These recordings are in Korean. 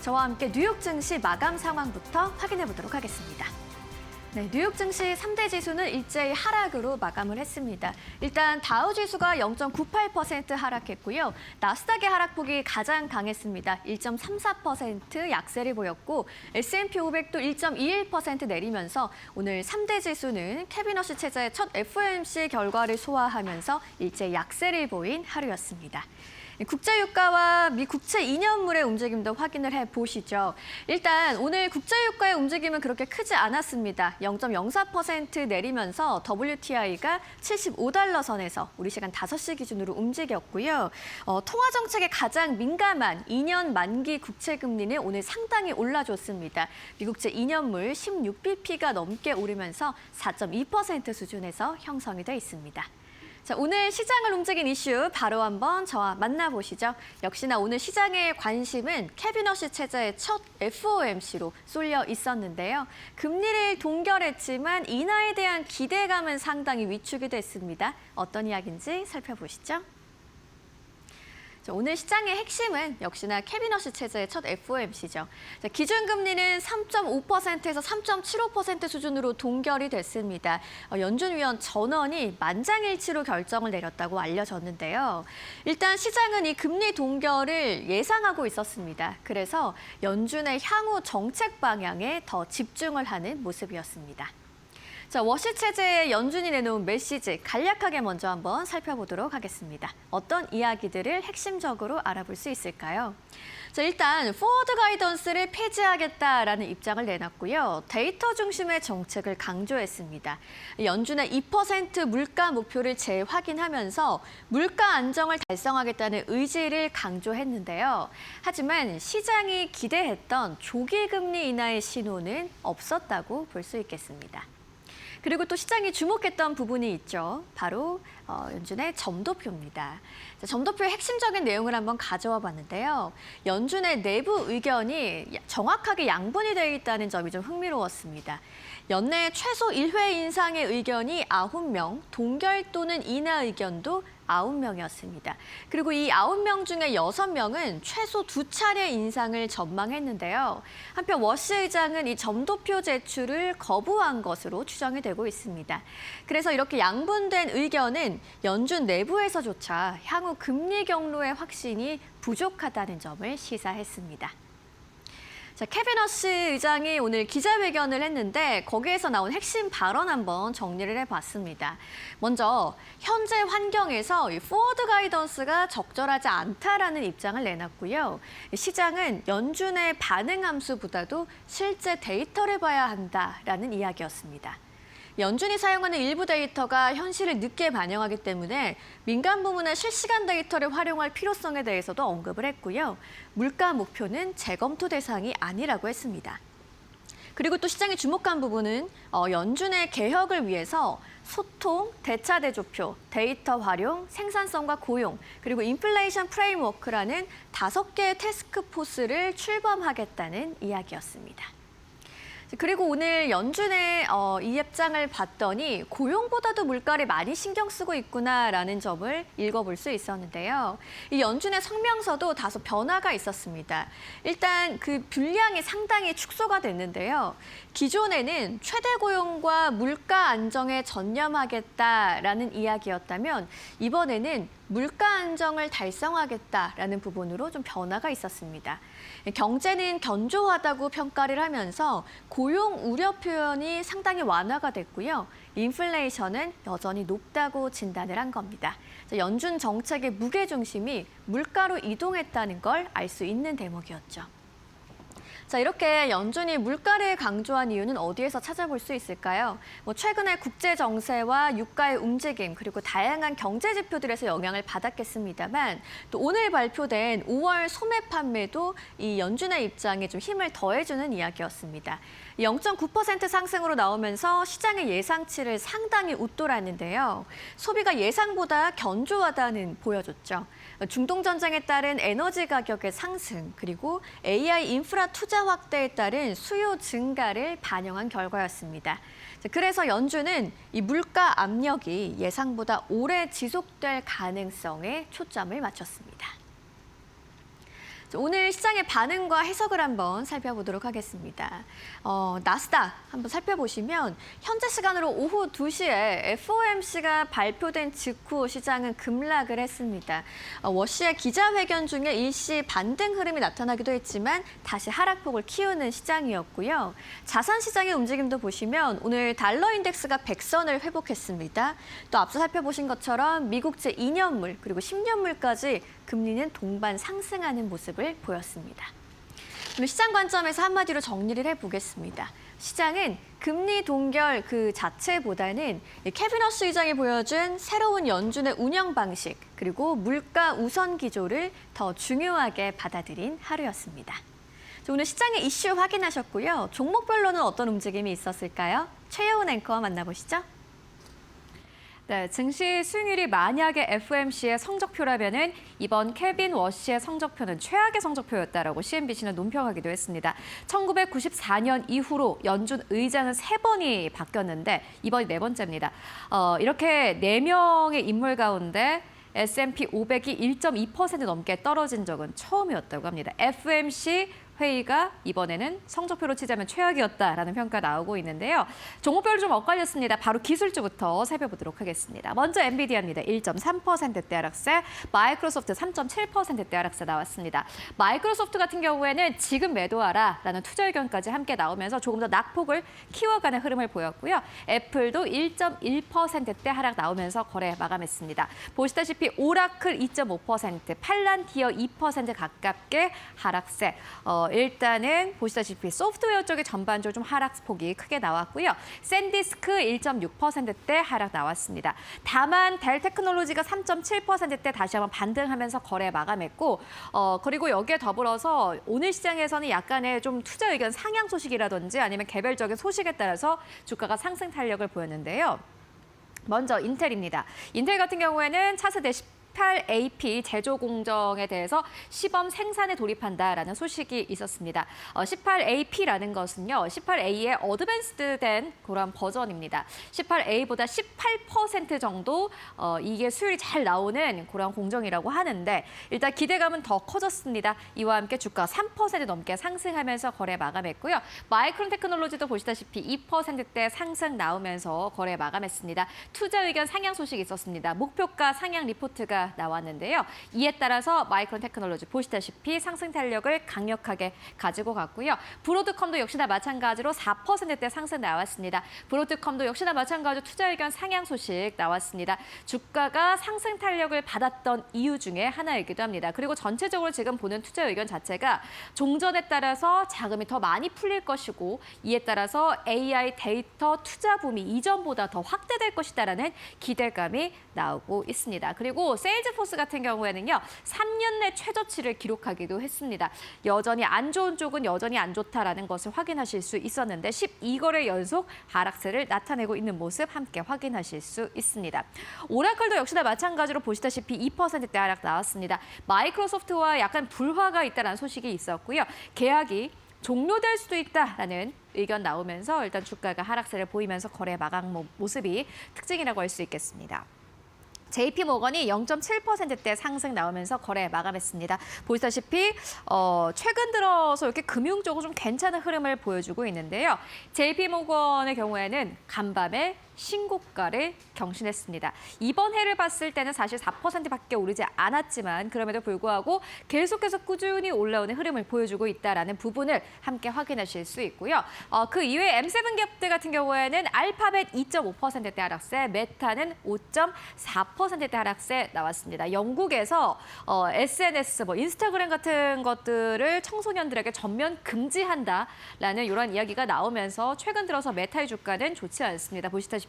저와 함께 뉴욕 증시 마감 상황부터 확인해 보도록 하겠습니다. 네, 뉴욕 증시 3대 지수는 일제히 하락으로 마감을 했습니다. 일단 다우 지수가 0.98% 하락했고요. 나스닥의 하락폭이 가장 강했습니다. 1.34% 약세를 보였고 S&P 500도 1.21% 내리면서 오늘 3대 지수는 캐비너시 체제의 첫 FOMC 결과를 소화하면서 일제 약세를 보인 하루였습니다. 국제유가와 미 국채 2년물의 움직임도 확인을 해보시죠. 일단 오늘 국제유가의 움직임은 그렇게 크지 않았습니다. 0.04% 내리면서 WTI가 75달러 선에서 우리 시간 5시 기준으로 움직였고요. 통화정책에 가장 민감한 2년 만기 국채금리는 오늘 상당히 올라줬습니다. 미국채 2년물 16bp가 넘게 오르면서 4.2% 수준에서 형성이 돼 있습니다. 자, 오늘 시장을 움직인 이슈 바로 한번 저와 만나보시죠. 역시나 오늘 시장의 관심은 캐비너시 체제의 첫 FOMC로 쏠려 있었는데요. 금리를 동결했지만 인하에 대한 기대감은 상당히 위축이 됐습니다. 어떤 이야기인지 살펴보시죠. 오늘 시장의 핵심은 역시나 캐비너시 체제의 첫 FOMC죠. 기준금리는 3.5%에서 3.75% 수준으로 동결이 됐습니다. 연준 위원 전원이 만장일치로 결정을 내렸다고 알려졌는데요. 일단 시장은 이 금리 동결을 예상하고 있었습니다. 그래서 연준의 향후 정책 방향에 더 집중을 하는 모습이었습니다. 자, 워시 체제의 연준이 내놓은 메시지 간략하게 먼저 한번 살펴보도록 하겠습니다. 어떤 이야기들을 핵심적으로 알아볼 수 있을까요? 자, 일단 포워드 가이던스를 폐지하겠다라는 입장을 내놨고요. 데이터 중심의 정책을 강조했습니다. 연준의 2% 물가 목표를 재확인하면서 물가 안정을 달성하겠다는 의지를 강조했는데요. 하지만 시장이 기대했던 조기 금리 인하의 신호는 없었다고 볼 수 있겠습니다. 그리고 또 시장이 주목했던 부분이 있죠. 바로 연준의 점도표입니다. 점도표의 핵심적인 내용을 한번 가져와 봤는데요. 연준의 내부 의견이 정확하게 양분이 되어 있다는 점이 좀 흥미로웠습니다. 연내 최소 1회 인상의 의견이 9명, 동결 또는 인하 의견도 9명이었습니다. 그리고 이 9명 중에 6명은 최소 2차례 인상을 전망했는데요. 한편 워시 의장은 이 점도표 제출을 거부한 것으로 추정이 되고 있습니다. 그래서 이렇게 양분된 의견은 연준 내부에서조차 향후 금리 경로의 확신이 부족하다는 점을 시사했습니다. 자, 캐비너시 의장이 오늘 기자회견을 했는데 거기에서 나온 핵심 발언 한번 정리를 해봤습니다. 먼저 현재 환경에서 이 포워드 가이던스가 적절하지 않다라는 입장을 내놨고요. 시장은 연준의 반응 함수보다도 실제 데이터를 봐야 한다라는 이야기였습니다. 연준이 사용하는 일부 데이터가 현실을 늦게 반영하기 때문에 민간 부문의 실시간 데이터를 활용할 필요성에 대해서도 언급을 했고요. 물가 목표는 재검토 대상이 아니라고 했습니다. 그리고 또 시장이 주목한 부분은 연준의 개혁을 위해서 소통, 대차 대조표, 데이터 활용, 생산성과 고용, 그리고 인플레이션 프레임워크라는 5개의 태스크포스를 출범하겠다는 이야기였습니다. 그리고 오늘 연준의 이 입장을 봤더니 고용보다도 물가를 많이 신경 쓰고 있구나라는 점을 읽어볼 수 있었는데요. 이 연준의 성명서도 다소 변화가 있었습니다. 일단 그 분량이 상당히 축소가 됐는데요. 기존에는 최대 고용과 물가 안정에 전념하겠다라는 이야기였다면 이번에는 물가 안정을 달성하겠다라는 부분으로 좀 변화가 있었습니다. 경제는 견조하다고 평가를 하면서 고용 우려 표현이 상당히 완화가 됐고요. 인플레이션은 여전히 높다고 진단을 한 겁니다. 연준 정책의 무게중심이 물가로 이동했다는 걸 알 수 있는 대목이었죠. 자, 이렇게 연준이 물가를 강조한 이유는 어디에서 찾아볼 수 있을까요? 최근의 국제 정세와 유가의 움직임 그리고 다양한 경제 지표들에서 영향을 받았겠습니다만 또 오늘 발표된 5월 소매 판매도 이 연준의 입장에 좀 힘을 더해주는 이야기였습니다. 0.9% 상승으로 나오면서 시장의 예상치를 상당히 웃돌았는데요. 소비가 예상보다 견조하다는 보여줬죠. 중동 전쟁에 따른 에너지 가격의 상승 그리고 AI 인프라 투자 확대에 따른 수요 증가를 반영한 결과였습니다. 그래서 연준은 이 물가 압력이 예상보다 오래 지속될 가능성에 초점을 맞췄습니다. 오늘 시장의 반응과 해석을 한번 살펴보도록 하겠습니다. 나스닥 한번 살펴보시면 현재 시간으로 오후 2시에 FOMC가 발표된 직후 시장은 급락을 했습니다. 워시의 기자회견 중에 일시 반등 흐름이 나타나기도 했지만 다시 하락폭을 키우는 시장이었고요. 자산 시장의 움직임도 보시면 오늘 달러 인덱스가 100선을 회복했습니다. 또 앞서 살펴보신 것처럼 미국제 2년물 그리고 10년물까지 금리는 동반 상승하는 모습을 보였습니다. 오늘 시장 관점에서 한마디로 정리를 해보겠습니다. 시장은 금리 동결 그 자체보다는 케빈 허스 의장이 보여준 새로운 연준의 운영 방식 그리고 물가 우선 기조를 더 중요하게 받아들인 하루였습니다. 오늘 시장의 이슈 확인하셨고요. 종목별로는 어떤 움직임이 있었을까요? 최여운 앵커와 만나보시죠. 네, 증시 수익률이 만약에 FOMC의 성적표라면은 이번 케빈 워시의 성적표는 최악의 성적표였다라고 CNBC는 논평하기도 했습니다. 1994년 이후로 연준 의장은 3번이 바뀌었는데 이번이 4번째입니다. 이렇게 4명의 인물 가운데 S&P 500이 1.2% 넘게 떨어진 적은 처음이었다고 합니다. FOMC 회의가 이번에는 성적표로 치자면 최악이었다라는 평가 나오고 있는데요. 종목별로 좀 엇갈렸습니다. 바로 기술주부터 살펴보도록 하겠습니다. 먼저 엔비디아입니다. 1.3%대 하락세, 마이크로소프트 3.7%대 하락세 나왔습니다. 마이크로소프트 같은 경우에는 지금 매도하라라는 투자 의견까지 함께 나오면서 조금 더 낙폭을 키워가는 흐름을 보였고요. 애플도 1.1%대 하락 나오면서 거래 마감했습니다. 보시다시피 오라클 2.5%, 팔란티어 2% 가깝게 하락세. 일단은 보시다시피 소프트웨어 쪽에 전반적으로 좀 하락폭이 크게 나왔고요. 샌디스크 1.6%대 하락 나왔습니다. 다만 델 테크놀로지가 3.7%대 다시 한번 반등하면서 거래 마감했고 그리고 여기에 더불어서 오늘 시장에서는 약간의 좀 투자 의견 상향 소식이라든지 아니면 개별적인 소식에 따라서 주가가 상승 탄력을 보였는데요. 먼저 인텔입니다. 인텔 같은 경우에는 차세대 18AP 제조 공정에 대해서 시범 생산에 돌입한다라는 소식이 있었습니다. 18AP라는 것은요, 18A의 어드밴스드된 그런 버전입니다. 18A보다 18% 정도 이게 수율이 잘 나오는 그런 공정이라고 하는데 일단 기대감은 더 커졌습니다. 이와 함께 주가 3% 넘게 상승하면서 거래 마감했고요. 마이크론 테크놀로지도 보시다시피 2%대 상승 나오면서 거래 마감했습니다. 투자 의견 상향 소식이 있었습니다. 목표가 상향 리포트가 나왔는데요. 이에 따라서 마이크론 테크놀로지 보시다시피 상승 탄력을 강력하게 가지고 갔고요. 브로드컴도 역시나 마찬가지로 4%대 상승 나왔습니다. 브로드컴도 역시나 마찬가지로 투자 의견 상향 소식 나왔습니다. 주가가 상승 탄력을 받았던 이유 중에 하나이기도 합니다. 그리고 전체적으로 지금 보는 투자 의견 자체가 종전에 따라서 자금이 더 많이 풀릴 것이고 이에 따라서 AI 데이터 투자 붐이 이전보다 더 확대될 것이다라는 기대감이 나오고 있습니다. 그리고 세일즈포스 같은 경우에는요. 3년 내 최저치를 기록하기도 했습니다. 여전히 안 좋은 쪽은 여전히 안 좋다라는 것을 확인하실 수 있었는데 12거래 연속 하락세를 나타내고 있는 모습 함께 확인하실 수 있습니다. 오라클도 역시나 마찬가지로 보시다시피 2%대 하락 나왔습니다. 마이크로소프트와 약간 불화가 있다는 소식이 있었고요. 계약이 종료될 수도 있다라는 의견 나오면서 일단 주가가 하락세를 보이면서 거래 마감 모습이 특징이라고 할 수 있겠습니다. JP모건이 0.7%대 상승 나오면서 거래 마감했습니다. 보시다시피 최근 들어서 이렇게 금융적으로 좀 괜찮은 흐름을 보여주고 있는데요. JP모건의 경우에는 간밤에 신고가를 경신했습니다. 이번 해를 봤을 때는 사실 4%밖에 오르지 않았지만 그럼에도 불구하고 계속해서 꾸준히 올라오는 흐름을 보여주고 있다는 부분을 함께 확인하실 수 있고요. 그 이외에 M7 기업들 같은 경우에는 알파벳 2.5%대 하락세, 메타는 5.4%대 하락세 나왔습니다. 영국에서 SNS, 인스타그램 같은 것들을 청소년들에게 전면 금지한다라는 이런 이야기가 나오면서 최근 들어서 메타의 주가는 좋지 않습니다. 보시다시피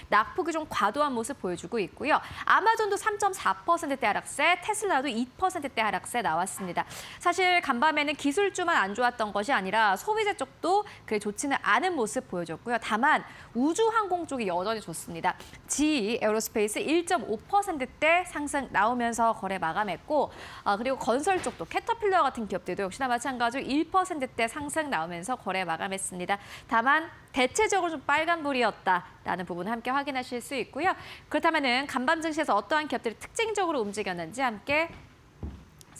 낙폭이 좀 과도한 모습 보여주고 있고요. 아마존도 3.4%대 하락세, 테슬라도 2%대 하락세 나왔습니다. 사실 간밤에는 기술주만 안 좋았던 것이 아니라 소비재 쪽도 그리 좋지는 않은 모습 보여줬고요. 다만 우주항공 쪽이 여전히 좋습니다. GE 에어로스페이스 1.5%대 상승 나오면서 거래 마감했고 그리고 건설 쪽도 캐터필러 같은 기업들도 역시나 마찬가지로 1%대 상승 나오면서 거래 마감했습니다. 다만 대체적으로 좀 빨간불이었다라는 부분을 함께 확인하실 수 있고요. 그렇다면은 간밤 증시에서 어떠한 기업들이 특징적으로 움직였는지 함께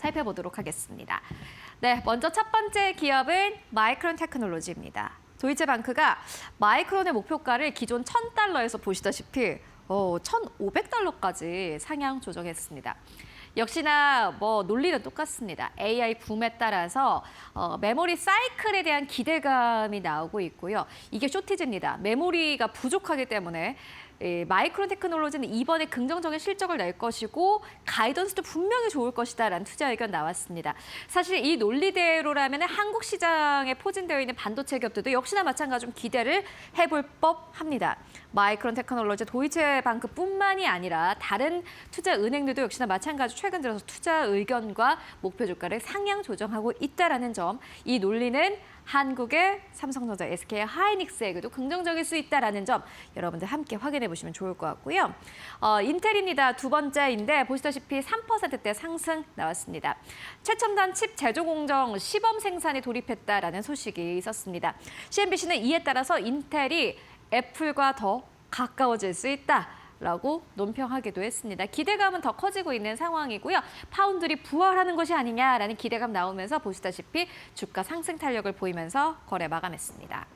살펴보도록 하겠습니다. 네, 먼저 첫 번째 기업은 마이크론 테크놀로지입니다. 도이체방크가 마이크론의 목표가를 기존 1,000달러에서 보시다시피 1,500달러까지 상향 조정했습니다. 역시나 논리는 똑같습니다. AI 붐에 따라서 메모리 사이클에 대한 기대감이 나오고 있고요. 이게 쇼티지입니다. 메모리가 부족하기 때문에 마이크론 테크놀로지는 이번에 긍정적인 실적을 낼 것이고 가이던스도 분명히 좋을 것이다라는 투자 의견 나왔습니다. 사실 이 논리대로라면 한국 시장에 포진되어 있는 반도체 기업들도 역시나 마찬가지로 좀 기대를 해볼 법합니다. 마이크론 테크놀로지, 도이체방크뿐만이 아니라 다른 투자 은행들도 역시나 마찬가지로 최근 들어서 투자 의견과 목표 주가를 상향 조정하고 있다라는 점, 이 논리는 한국의 삼성전자, SK 하이닉스에게도 긍정적일 수 있다라는 점 여러분들 함께 확인해 보시면 좋을 것 같고요. 인텔입니다. 두 번째인데 보시다시피 3%대 상승 나왔습니다. 최첨단 칩 제조 공정 시범 생산에 돌입했다라는 소식이 있었습니다. CNBC는 이에 따라서 인텔이 애플과 더 가까워질 수 있다라고 논평하기도 했습니다. 기대감은 더 커지고 있는 상황이고요. 파운드리 부활하는 것이 아니냐라는 기대감 나오면서 보시다시피 주가 상승 탄력을 보이면서 거래 마감했습니다.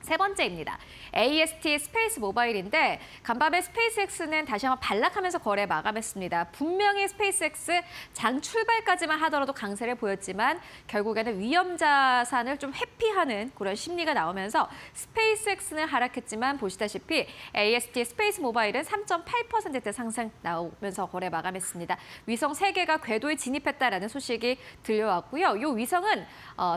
세 번째입니다. AST 스페이스 모바일인데 간밤에 스페이스X는 다시 한번 반락하면서 거래 마감했습니다. 분명히 스페이스X 장 출발까지만 하더라도 강세를 보였지만 결국에는 위험 자산을 좀 회피하는 그런 심리가 나오면서 스페이스X는 하락했지만 보시다시피 AST 스페이스 모바일은 3.8%대 상승 나오면서 거래 마감했습니다. 위성 3개가 궤도에 진입했다라는 소식이 들려왔고요. 이 위성은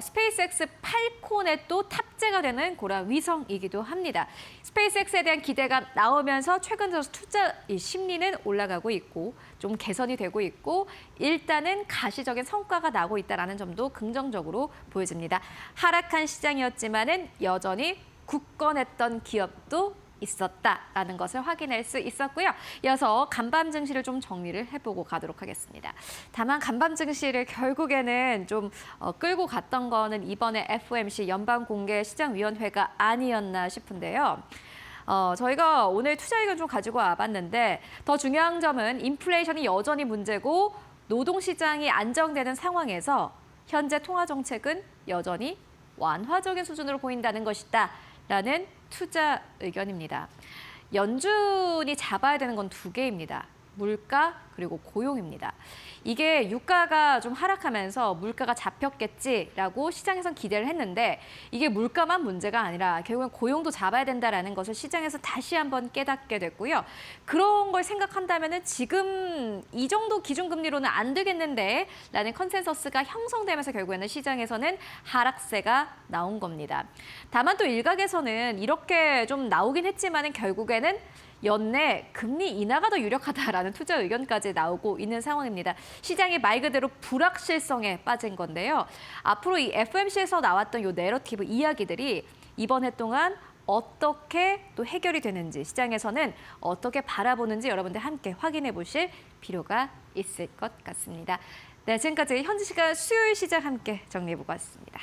스페이스X 팔콘에 또 탑재가 되는 그런 위성이기도 합니다. 스페이스X에 대한 기대가 나오면서 최근 들어서 투자 심리는 올라가고 있고 좀 개선이 되고 있고 일단은 가시적인 성과가 나고 있다는 점도 긍정적으로 보여집니다. 하락한 시장이었지만은 여전히 굳건했던 기업도 있었다라는 것을 확인할 수 있었고요. 이어서 간밤 증시를 좀 정리를 해보고 가도록 하겠습니다. 다만 간밤 증시를 결국에는 좀 끌고 갔던 거는 이번에 FOMC 연방공개시장위원회가 아니었나 싶은데요. 저희가 오늘 투자 의견 좀 가지고 와봤는데 더 중요한 점은 인플레이션이 여전히 문제고 노동시장이 안정되는 상황에서 현재 통화정책은 여전히 완화적인 수준으로 보인다는 것이다. 라는 투자 의견입니다. 연준이 잡아야 되는 건 두 개입니다. 물가 그리고 고용입니다. 이게 유가가 좀 하락하면서 물가가 잡혔겠지라고 시장에선 기대를 했는데 이게 물가만 문제가 아니라 결국엔 고용도 잡아야 된다라는 것을 시장에서 다시 한번 깨닫게 됐고요. 그런 걸 생각한다면은 지금 이 정도 기준금리로는 안 되겠는데 라는 컨센서스가 형성되면서 결국에는 시장에서는 하락세가 나온 겁니다. 다만 또 일각에서는 이렇게 좀 나오긴 했지만은 결국에는 연내 금리 인하가 더 유력하다라는 투자 의견까지 나오고 있는 상황입니다. 시장이 말 그대로 불확실성에 빠진 건데요. 앞으로 이 FOMC에서 나왔던 이 내러티브 이야기들이 이번 해 동안 어떻게 또 해결이 되는지 시장에서는 어떻게 바라보는지 여러분들 함께 확인해 보실 필요가 있을 것 같습니다. 네, 지금까지 현지 시간 수요일 시장 함께 정리해 보고 왔습니다.